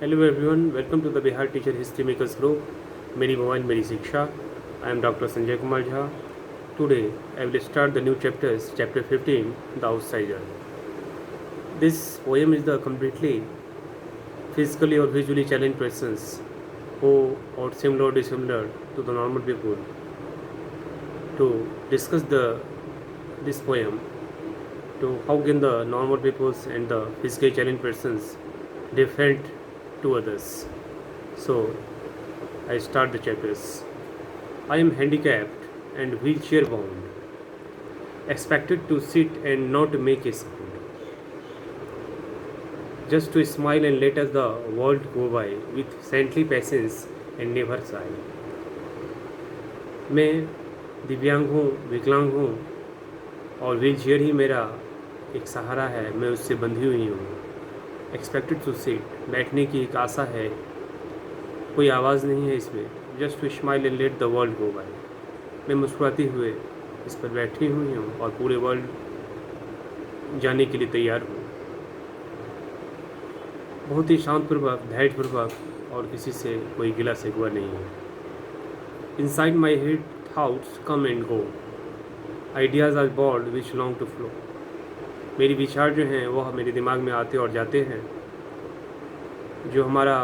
Hello everyone, welcome to the Bihar Teacher History Makers Group. मेरी mobile मेरी शिक्षा. I am Dr. Sanjay Kumar Jha. Today I will start the new chapters, chapter 15, The Outsider. This poem is the completely physically or visually challenged persons who are similar or dissimilar to the normal people. To discuss this poem, to how can the normal peoples and the physically challenged persons different to others. So I start the chapters. I am handicapped and wheelchair bound, expected to sit and not make a sound, just to smile and let us the world go by with saintly patience and never sigh. मैं दिव्यांग हूँ, विकलांग हूँ और wheelchair ही मेरा एक सहारा है. मैं उससे बंधी हुई हूँ. एक्सपेक्टेड टू सीट, बैठने की एक आशा है. कोई आवाज़ नहीं है इसमें. Just to smile and let the world go by. मैं मुस्कुराते हुए इस पर बैठी हुई हूँ और पूरे वर्ल्ड जाने के लिए तैयार हूँ. बहुत ही शांतपूर्वक, धैर्यपूर्वक और किसी से कोई गिला शिकवा नहीं है. Inside my head thoughts come and go, ideas are born which long to flow. मेरी विचार जो हैं वह मेरे दिमाग में आते और जाते हैं. जो हमारा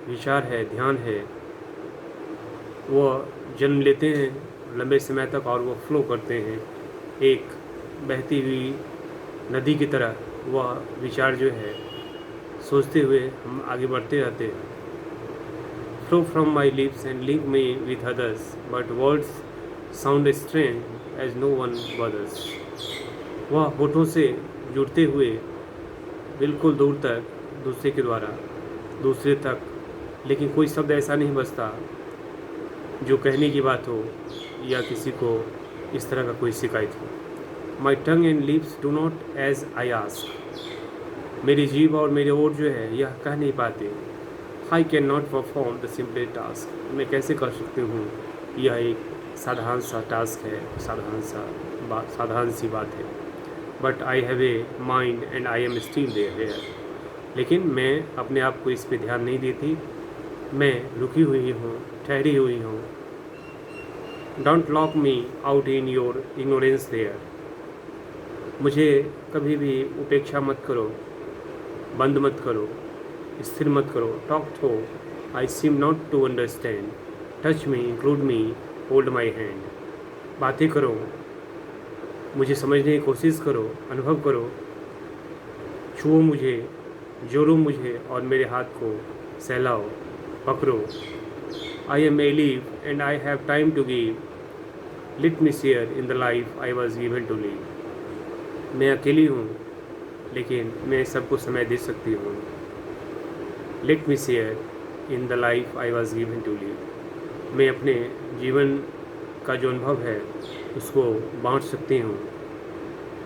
विचार है, ध्यान है, वह जन्म लेते हैं लंबे समय तक और वह फ्लो करते हैं. एक बहती हुई नदी की तरह वह विचार जो है सोचते हुए हम आगे बढ़ते रहते हैं. Flow from my lips and link me with others, but words sound strange as no one bothers. वह होठों से जुड़ते हुए बिल्कुल दूर तक, दूसरे के द्वारा दूसरे तक, लेकिन कोई शब्द ऐसा नहीं बचता जो कहने की बात हो या किसी को इस तरह का कोई शिकायत हो. My tongue and lips do not as I ask. मेरी जीभ और मेरे ओठ जो है यह कह नहीं पाते. I can not perform the simple task. मैं कैसे कर सकती हूँ, यह एक साधारण सा टास्क है, साधारण सी बात है. But I have a mind and I am still there. लेकिन मैं अपने आप को इस पे ध्यान नहीं देती. मैं रुकी हुई हूँ, ठहरी हुई हूँ. Don't lock me out in your ignorance there. मुझे कभी भी उपेक्षा मत करो, बंद मत करो, स्थिर मत करो. Talk though, I seem not to understand. Touch me, include me, hold my hand. बातें करो, मुझे समझने की कोशिश करो, अनुभव करो. छुओ मुझे, जोड़ो मुझे और मेरे हाथ को सहलाओ, पकड़ो. I am alive and I have time to give. Let me share in the life I was given to live. मैं अकेली हूँ लेकिन मैं सबको समय दे सकती हूँ. Let me share in the life I was given to live. मैं अपने जीवन का जो अनुभव है उसको बांट सकती हूँ,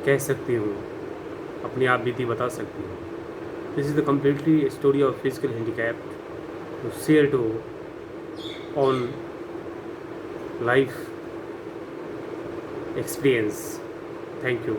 कह सकती हूँ, अपनी आप बीती बता सकती हूँ. This is the completely story of physical handicap to share to on life experience. Thank you.